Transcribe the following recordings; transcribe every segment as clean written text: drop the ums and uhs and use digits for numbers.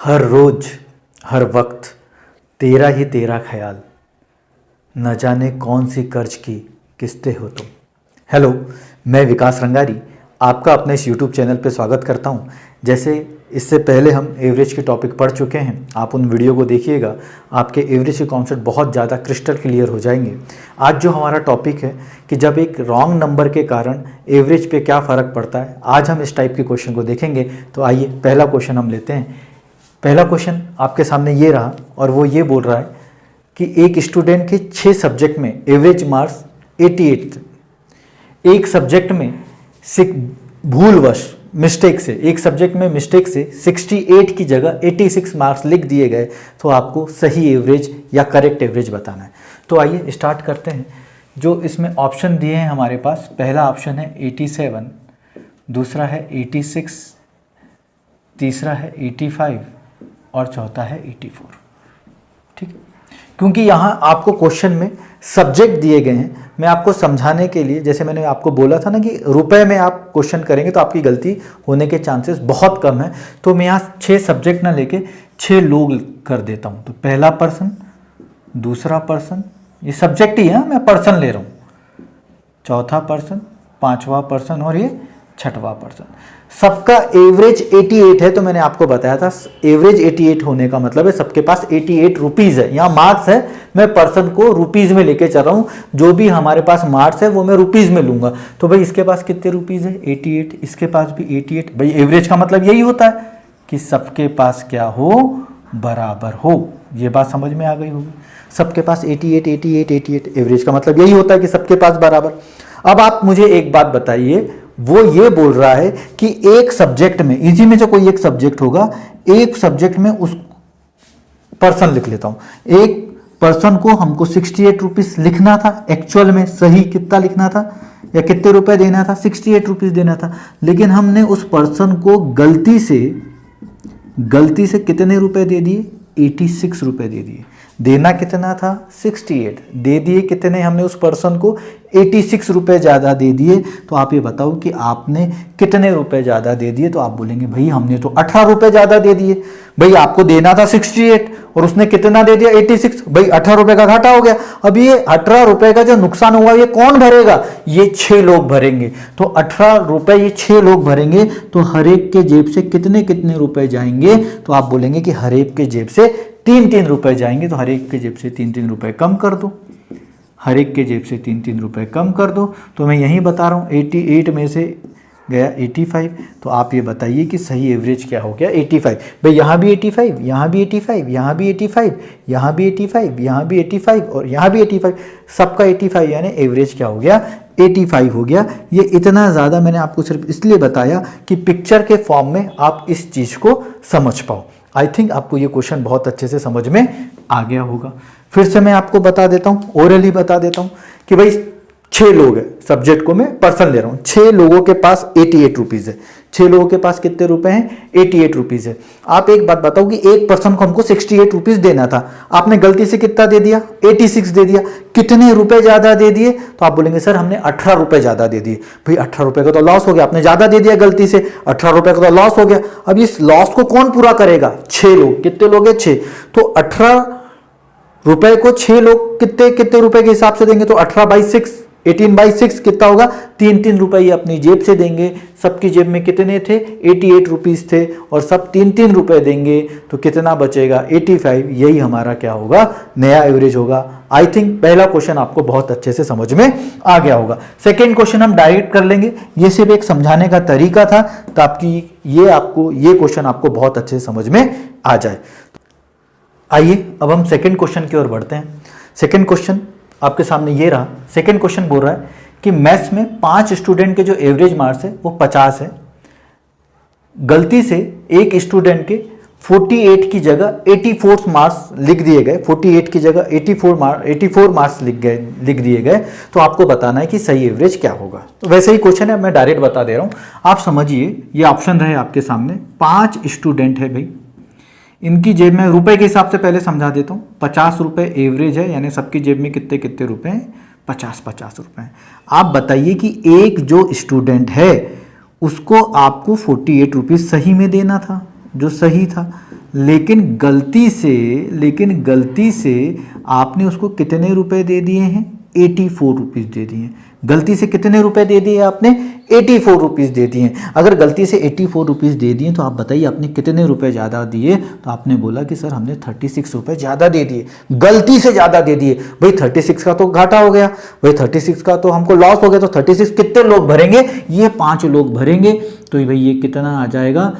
हर रोज हर वक्त तेरा ही तेरा ख्याल, न जाने कौन सी कर्ज की किस्तें हो तुम। हेलो, मैं विकास रंगारी आपका अपने इस यूट्यूब चैनल पे स्वागत करता हूं। जैसे इससे पहले हम एवरेज के टॉपिक पढ़ चुके हैं, आप उन वीडियो को देखिएगा, आपके एवरेज के कॉन्सेप्ट बहुत ज़्यादा क्रिस्टल क्लियर हो जाएंगे। आज जो हमारा टॉपिक है कि जब एक रॉन्ग नंबर के कारण एवरेज पे क्या फ़र्क पड़ता है, आज हम इस टाइप के क्वेश्चन को देखेंगे। तो आइए पहला क्वेश्चन हम लेते हैं। पहला क्वेश्चन आपके सामने ये रहा और वो ये बोल रहा है कि एक स्टूडेंट के 6 सब्जेक्ट में एवरेज मार्क्स 88 थे। एक सब्जेक्ट में भूलवश मिस्टेक से एक सब्जेक्ट में मिस्टेक से 68 की जगह 86 मार्क्स लिख दिए गए, तो आपको सही एवरेज या करेक्ट एवरेज बताना है। तो आइए स्टार्ट करते हैं। जो इसमें ऑप्शन दिए हैं हमारे पास, पहला ऑप्शन है 87, दूसरा है 86, तीसरा है 85 और चौथा है 84। ठीक है, क्योंकि यहाँ आपको क्वेश्चन में सब्जेक्ट दिए गए हैं। मैं आपको समझाने के लिए, जैसे मैंने आपको बोला था ना कि रुपए में आप क्वेश्चन करेंगे तो आपकी गलती होने के चांसेस बहुत कम है, तो मैं यहाँ 6 सब्जेक्ट ना लेके 6 लोग कर देता हूँ। तो पहला पर्सन, दूसरा पर्सन, ये सब्जेक्ट ही है, मैं पर्सन ले रहा हूँ, चौथा पर्सन, पांचवा पर्सन और ये छठवां पर्सन। सबका एवरेज 88 है। तो मैंने आपको बताया था एवरेज 88 होने का मतलब है सबके पास 88 रुपीज़ है। यहाँ मार्क्स है, मैं पर्सन को रुपीज़ में लेके चल रहा हूँ। जो भी हमारे पास मार्क्स है वो मैं रुपीज़ में लूँगा। तो भाई इसके पास कितने रुपीज़ है? 88। इसके पास भी 88। भाई एवरेज का मतलब यही होता है कि सबके पास क्या हो, बराबर हो। ये बात समझ में आ गई होगी। सबके पास 88 88 88, एवरेज का मतलब यही होता है कि सबके पास बराबर। अब आप मुझे एक बात बताइए, वो ये बोल रहा है कि एक सब्जेक्ट में, इसी में से कोई एक सब्जेक्ट होगा, एक सब्जेक्ट में उस पर्सन लिख लेता हूं। एक पर्सन को हमको 68 रुपीज लिखना था। एक्चुअल में सही कितना लिखना था या कितने रुपए देना था? 68 रुपीज देना था। लेकिन हमने उस पर्सन को गलती से कितने रुपए दे दिए? 86 रुपए दे दिए। देना कितना था? 68। दे दिए कितने हमने उस पर्सन को? 86 रुपए ज़्यादा दे दिए। तो आप ये बताओ कि आपने कितने रुपए ज़्यादा दे दिए? तो आप बोलेंगे भाई हमने तो 18 रुपए ज़्यादा दे दिए। भाई आपको देना था 68 और उसने कितना दे दिया? 86। भाई 18 रुपए का घाटा हो गया। अब ये 18 रुपए का जो नुकसान हुआ ये कौन भरेगा? ये 6 लोग भरेंगे। तो 18 रुपए ये 6 लोग भरेंगे। तो हर एक के जेब से कितने कितने रुपए जाएंगे? तो आप बोलेंगे कि हर एक के जेब से 3-3 रुपए जाएंगे। तो हर एक के जेब से 3-3 रुपए कम कर दो। हर एक के जेब से 3-3 रुपए कम कर दो। तो मैं यही बता रहा हूँ, 88 में से गया 85। तो आप ये बताइए कि सही एवरेज क्या हो गया? 85। भाई यहाँ भी 85, यहाँ भी 85, यहाँ भी 85, यहाँ भी 85, यहाँ भी 85 और यहाँ भी 85। सबका 85, यानी एवरेज क्या हो गया? 85 हो गया। ये इतना ज़्यादा मैंने आपको सिर्फ इसलिए बताया कि पिक्चर के फॉर्म में आप इस चीज़ को समझ पाओ। आई थिंक आपको ये क्वेश्चन बहुत अच्छे से समझ में आ गया होगा। फिर से मैं आपको बता देता हूँ, ओरली बता देता हूँ कि भाई 6 लोग हैं, सब्जेक्ट को मैं पर्सन ले रहा हूँ। 6 लोगों के पास 88 रुपीज़ है। 6 लोगों के पास कितने रुपए हैं? 88 रुपीज़ है। आप एक बात बताओ कि एक पर्सन को हमको 68 रुपीज़ देना था, आपने गलती से कितना दे दिया? 86 दे दिया। कितने रुपए ज़्यादा दे दिए? तो आप बोलेंगे सर हमने 18 रुपए ज़्यादा दे दिए। भाई 18 रुपए का तो लॉस हो गया, आपने ज़्यादा दे दिया गलती से, 18 रुपए का तो लॉस हो गया। अब इस लॉस को कौन पूरा करेगा? 6 लोग। कितने लोग हैं? 6। तो 18 रुपए को 6 लोग कितने कितने रुपए के हिसाब से देंगे? तो 18/6 कितना होगा? 3-3 रुपए ये अपनी जेब से देंगे। सबकी जेब में कितने थे? 88 रुपीज़ थे और सब 3-3 रुपए देंगे। तो कितना बचेगा? 85। यही हमारा क्या होगा? नया एवरेज होगा। आई थिंक पहला क्वेश्चन आपको बहुत अच्छे से समझ में आ गया होगा। सेकेंड क्वेश्चन हम डायरेक्ट कर लेंगे। ये सिर्फ एक समझाने का तरीका था ताकि ये क्वेश्चन आपको बहुत अच्छे से समझ में आ जाए। आइए अब हम सेकेंड क्वेश्चन की ओर बढ़ते हैं। सेकेंड क्वेश्चन आपके सामने ये रहा। सेकेंड क्वेश्चन बोल रहा है कि मैथ्स में 5 स्टूडेंट के जो एवरेज मार्क्स है वो 50 है। गलती से एक स्टूडेंट के 48 की जगह 84 मार्क्स लिख दिए गए। 48 की जगह 84 मार्क्स लिख दिए गए। तो आपको बताना है कि सही एवरेज क्या होगा। तो वैसे ही क्वेश्चन है, मैं डायरेक्ट बता दे रहा हूँ, आप समझिए। ये ऑप्शन रहे आपके सामने, 5 स्टूडेंट है भाई, इनकी जेब में रुपए के हिसाब से पहले समझा देता हूँ। 50 रुपए एवरेज है, यानी सबकी जेब में कितने कितने रुपए हैं? 50 रुपए हैं। आप बताइए कि एक जो स्टूडेंट है उसको आपको 48 रुपीज़ सही में देना था, जो सही था, लेकिन गलती से आपने उसको कितने रुपए दे दिए हैं? 84 रुपीज़ दे दिए। गलती से कितने रुपए दे दिए आपने? 84 रुपीज़ दे दिए। अगर गलती से 84 रुपीज़ दे दिए तो आप बताइए आपने कितने रुपए ज़्यादा दिए? तो आपने बोला कि सर हमने 36 रुपए ज़्यादा दे दिए, गलती से ज़्यादा दे दिए। भाई 36 का तो घाटा हो गया, भाई 36 का तो हमको लॉस हो गया। तो 36 कितने लोग भरेंगे? ये 5 लोग भरेंगे। तो भाई ये कितना आ जाएगा?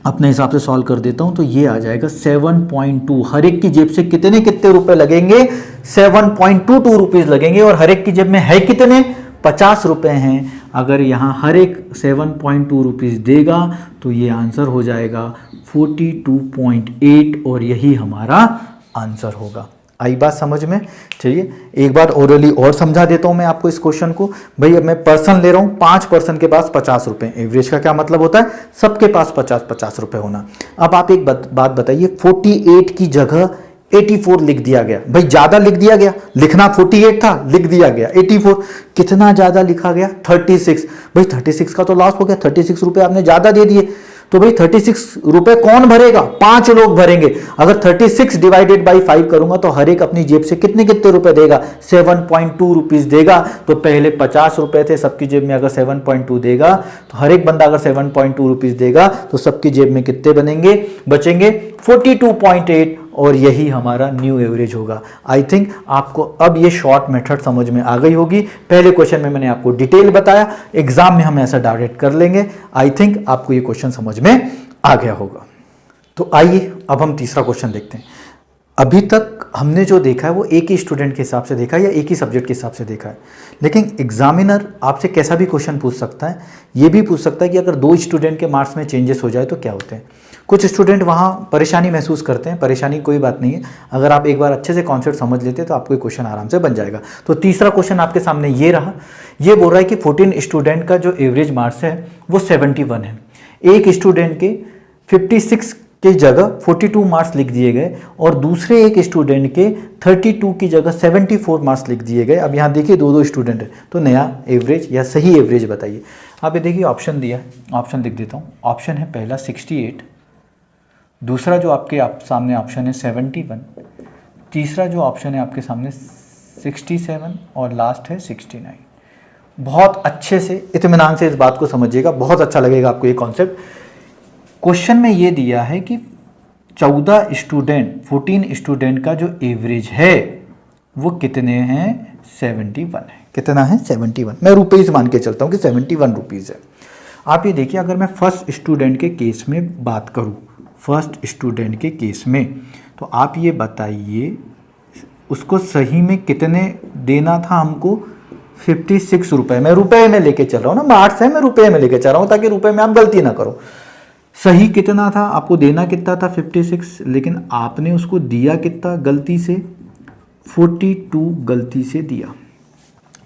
अपने हिसाब से सॉल्व कर देता हूं तो ये आ जाएगा 7.2। हर एक की जेब से कितने कितने रुपए लगेंगे? 7.22 रुपीज लगेंगे। और हर एक की जेब में है कितने? 50 रुपए हैं। अगर यहाँ हर एक 7.2 रुपीज देगा तो ये आंसर हो जाएगा 42.8 और यही हमारा आंसर होगा। आई बात समझ में? चलिए एक बार ओरली और समझा देता हूं मैं आपको इस क्वेश्चन को। भाई अब मैं पर्सन ले रहा हूं, 5 पर्सन के पास 50 रुपए। एवरेज का क्या मतलब होता है? सबके पास 50-50 रुपए होना। अब आप एक बात बताइए, 48 की जगह 84 लिख दिया गया। भाई ज्यादा लिख दिया गया, लिखना 48 था, लिख दिया गया 84। कितना ज्यादा लिखा गया? 36। भाई 36 का तो लॉस हो गया, 36 रुपए आपने ज्यादा दे दिए। तो भाई 36 रुपए कौन भरेगा? 5 लोग भरेंगे। अगर 36 डिवाइडेड बाई 5 करूंगा तो हर एक अपनी जेब से कितने कितने रुपए देगा? 7.2 रुपीज देगा। तो पहले 50 रुपए थे सबकी जेब में, अगर 7.2 देगा तो हर एक बंदा अगर 7.2 रुपीज देगा तो सबकी जेब में कितने बचेंगे? 42.8 और यही हमारा न्यू एवरेज होगा। आई थिंक आपको अब ये शॉर्ट मेथड समझ में आ गई होगी। पहले क्वेश्चन में मैंने आपको डिटेल बताया, एग्जाम में हम ऐसा डायरेक्ट कर लेंगे। आई थिंक आपको ये क्वेश्चन समझ में आ गया होगा। तो आइए अब हम तीसरा क्वेश्चन देखते हैं। अभी तक हमने जो देखा है वो एक ही स्टूडेंट के हिसाब से देखा है या एक ही सब्जेक्ट के हिसाब से देखा है, लेकिन एग्जामिनर आपसे कैसा भी क्वेश्चन पूछ सकता है। ये भी पूछ सकता है कि अगर 2 स्टूडेंट के मार्क्स में चेंजेस हो जाए तो क्या होते हैं। कुछ स्टूडेंट वहाँ परेशानी महसूस करते हैं, परेशानी कोई बात नहीं है। अगर आप एक बार अच्छे से कॉन्सेप्ट समझ लेते हैं तो आपको क्वेश्चन आराम से बन जाएगा। तो तीसरा क्वेश्चन आपके सामने ये रहा। ये बोल रहा है कि 14 स्टूडेंट का जो एवरेज मार्क्स है वो 71 है। एक स्टूडेंट के 56 की जगह 42 मार्क्स लिख दिए गए और दूसरे एक स्टूडेंट के 32 की जगह 74 मार्क्स लिख दिए गए। अब यहाँ देखिए 2 स्टूडेंट है, तो नया एवरेज या सही एवरेज बताइए। आप ये देखिए ऑप्शन दिया है, ऑप्शन लिख देता हूँ। ऑप्शन है पहला 68, दूसरा जो आपके सामने ऑप्शन है 71, तीसरा जो ऑप्शन है आपके सामने 67 और लास्ट है 69। बहुत अच्छे से इत्मीनान से इस बात को समझिएगा, बहुत अच्छा लगेगा आपको ये कॉन्सेप्ट। क्वेश्चन में ये दिया है कि 14 स्टूडेंट का जो एवरेज है वो कितने हैं? 71 है। कितना है? 71। मैं रुपीज़ मान के चलता हूँ कि 71 रुपीज़ है। आप ये देखिए, अगर मैं फर्स्ट स्टूडेंट के केस में बात करूँ, फर्स्ट स्टूडेंट के केस में, तो आप ये बताइए उसको सही में कितने देना था हमको? 56 रुपये। मैं रुपये में लेके चल रहा हूँ ना, मार्क्स है मैं रुपये में लेके चल रहा हूँ ताकि रुपये में आप गलती ना करो। सही कितना था? आपको देना कितना था? 56, लेकिन आपने उसको दिया कितना गलती से? 42 गलती से दिया।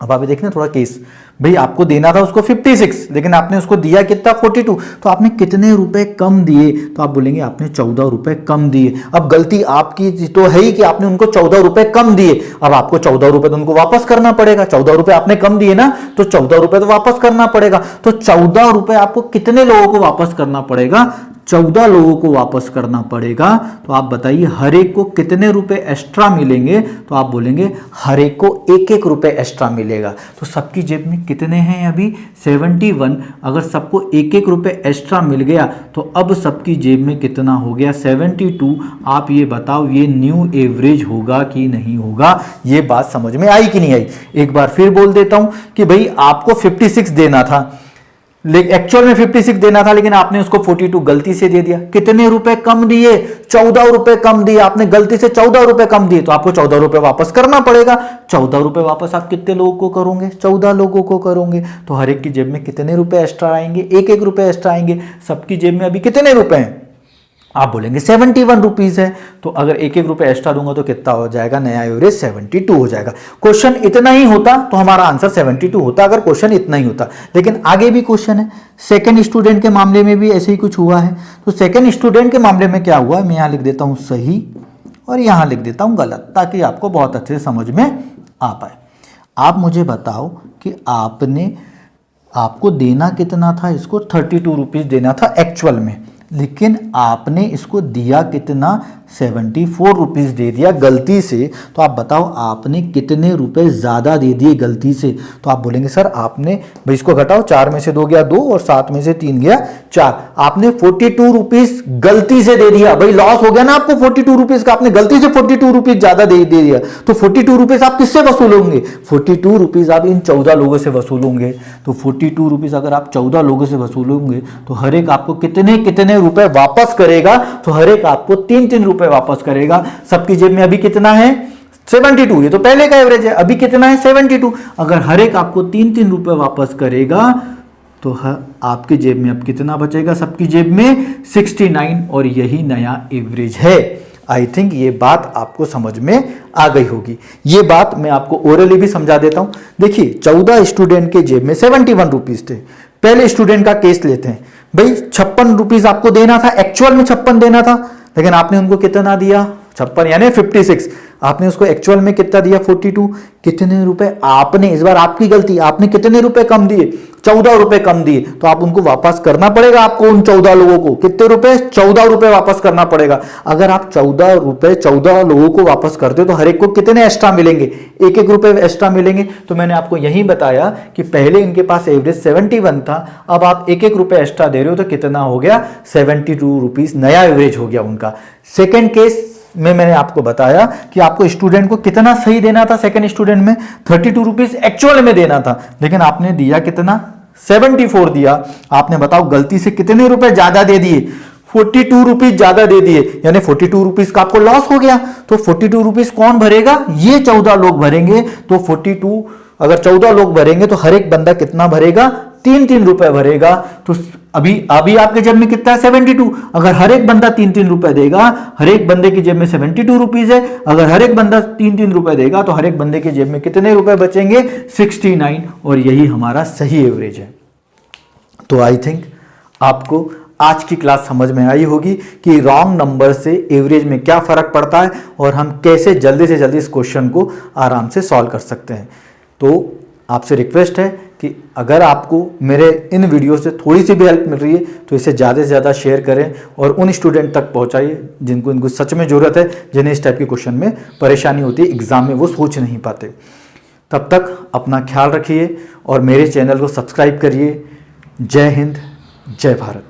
अब आप देखना थोड़ा केस, भाई आपको देना था उसको 56 लेकिन आपने उसको दिया कितना? 42। तो आपने कितने रुपए कम दिए? तो आप बोलेंगे आपने 14 रुपए कम दिए। अब गलती आपकी तो है ही कि आपने उनको 14 रुपए कम दिए। अब आपको 14 रुपए तो उनको वापस करना पड़ेगा। 14 रुपए आपने कम दिए ना, तो 14 रुपए तो वापस करना पड़ेगा। तो 14 रुपए आपको कितने लोगों को वापस करना पड़ेगा? 14 लोगों को वापस करना पड़ेगा। तो आप बताइए हर एक को कितने रुपए एक्स्ट्रा मिलेंगे? तो आप बोलेंगे हर एक को 1-1 रुपए एक्स्ट्रा मिलेगा। तो सबकी जेब में कितने हैं अभी? 71। अगर सबको 1-1 रुपए एक्स्ट्रा मिल गया तो अब सबकी जेब में कितना हो गया? 72। आप ये बताओ ये न्यू एवरेज होगा कि नहीं होगा? ये बात समझ में आई कि नहीं आई? एक बार फिर बोल देता हूं कि भाई आपको 56 देना था, एक्चुअल में 56 देना था, लेकिन आपने उसको 42 गलती से दे दिया। कितने रुपए कम दिए? 14 रुपए कम दिए। आपने गलती से 14 रुपए कम दिए तो आपको 14 रुपए वापस करना पड़ेगा। 14 रुपए वापस आप कितने लोगों को करोगे? 14 लोगों को करोगे। तो हर एक की जेब में कितने रुपए एक्स्ट्रा आएंगे? 1-1 रुपए एक्स्ट्रा आएंगे। सबकी जेब में अभी कितने रुपए हैं? आप बोलेंगे 71 रुपीज़ है। तो अगर 1-1 रुपए एक्स्ट्रा दूंगा तो कितना हो जाएगा? नया एवरेज 72 हो जाएगा। क्वेश्चन इतना ही होता तो हमारा आंसर 72 होता, अगर क्वेश्चन इतना ही होता। लेकिन आगे भी क्वेश्चन है, सेकंड स्टूडेंट के मामले में भी ऐसे ही कुछ हुआ है। तो सेकंड स्टूडेंट के मामले में क्या हुआ? मैं यहाँ लिख देता हूँ सही और यहाँ लिख देता हूँ गलत, ताकि आपको बहुत अच्छे से समझ में आ पाए। आप मुझे बताओ कि आपको देना कितना था? इसको 32 रुपीज़ देना था एक्चुअल में, लेकिन आपने इसको दिया कितना, 74 रुपीज़ दे दिया गलती से। तो आप बताओ आपने कितने रुपए ज़्यादा दे दिए गलती से। तो आप बोलेंगे सर आपने, भाई इसको घटाओ, 4 में से 2 गया 2 और 7 में से 3 गया 4, आपने 42 रुपीज़ गलती से दे दिया। भाई लॉस हो गया ना आपको 42 रुपीज़ का, आपने गलती से 42 रुपीज़ ज़्यादा दे दिया। तो 42 रुपीज़ आप किससे वसूलोगे, 42 रुपीज़ आप इन 14 लोगों से वसूलोगे। तो 42 रुपीज़ अगर आप 14 लोगों से वसूलोगे तो हर एक आपको कितने कितने रुपए वापस करेगा, तो हर एक आपको 3-3 रुपए वापस करेगा। सबकी जेब में अभी कितना है, 72, ये तो पहले का एवरेज है, अभी कितना है 72। अगर हर एक आपको 3-3 रुपए वापस करेगा तो आपके जेब में अब कितना बचेगा, सबकी जेब में 69, और यही नया एवरेज है। आई थिंक ये बात आपको समझ में आ गई होगी। ये बात मैं आपको ओरली भी समझा देता हूं। देखिए 14 स्टूडेंट के जेब में 71 रुपीज थे। पहले स्टूडेंट का केस लेते हैं। भाई 56 रुपीज आपको देना था, एक्चुअल में 56 देना था, लेकिन आपने उनको कितना दिया, 56 यानी 56, आपने उसको एक्चुअल में कितना दिया 42। कितने रुपए आपने, इस बार आपकी गलती, आपने कितने रुपए कम दिए, 14 रुपए कम दिए। तो आप उनको वापस करना पड़ेगा, आपको उन 14 लोगों को कितने रुपए, 14 रुपए वापस करना पड़ेगा। अगर आप 14 रुपए 14 लोगों को वापस करते हो तो हर एक को कितने एक्स्ट्रा मिलेंगे, 1-1 रुपए एक्स्ट्रा मिलेंगे। तो मैंने आपको यही बताया कि पहले इनके पास एवरेज 71 था, अब आप 1-1 रुपए एक्स्ट्रा दे रहे हो तो कितना हो गया, 72 रुपीज नया एवरेज हो गया उनका। सेकेंड केस में मैंने आपको बताया कि आपको स्टूडेंट को कितना सही देना था, सेकंड स्टूडेंट में 32 रुपीज एक्चुअल में देना था, लेकिन आपने दिया कितना, 74 दिया। आपने बताओ गलती से कितने रुपए ज्यादा दे दिए, 42 रुपीज ज्यादा दे दिए, यानी 42 रुपीज का आपको लॉस हो गया। तो 42 रुपीज कौन भरेगा, ये 14 लोग भरेंगे। तो 42 अगर 14 लोग भरेंगे तो हर एक बंदा कितना भरेगा, 3-3 रुपए भरेगा। तो अभी आपके जेब में कितना है, 72। अगर हर एक बंदा 3-3 रुपए देगा, हर एक बंदे की जेब में 72 रुपीज है, अगर हर एक बंदा 3-3 रुपए देगा तो हर एक बंदे की जेब में कितने रुपए बचेंगे, 69, और यही हमारा सही एवरेज है। तो आई थिंक आपको आज की क्लास समझ में आई होगी कि रॉन्ग नंबर से एवरेज में क्या फर्क पड़ता है और हम कैसे जल्दी से जल्दी इस क्वेश्चन को आराम से सॉल्व कर सकते हैं। तो आपसे रिक्वेस्ट है कि अगर आपको मेरे इन वीडियो से थोड़ी सी भी हेल्प मिल रही है तो इसे ज़्यादा से ज़्यादा शेयर करें और उन स्टूडेंट तक पहुंचाइए जिनको इनको सच में ज़रूरत है, जिन्हें इस टाइप के क्वेश्चन में परेशानी होती है, एग्ज़ाम में वो सोच नहीं पाते। तब तक अपना ख्याल रखिए और मेरे चैनल को सब्सक्राइब करिए। जय हिंद, जय भारत।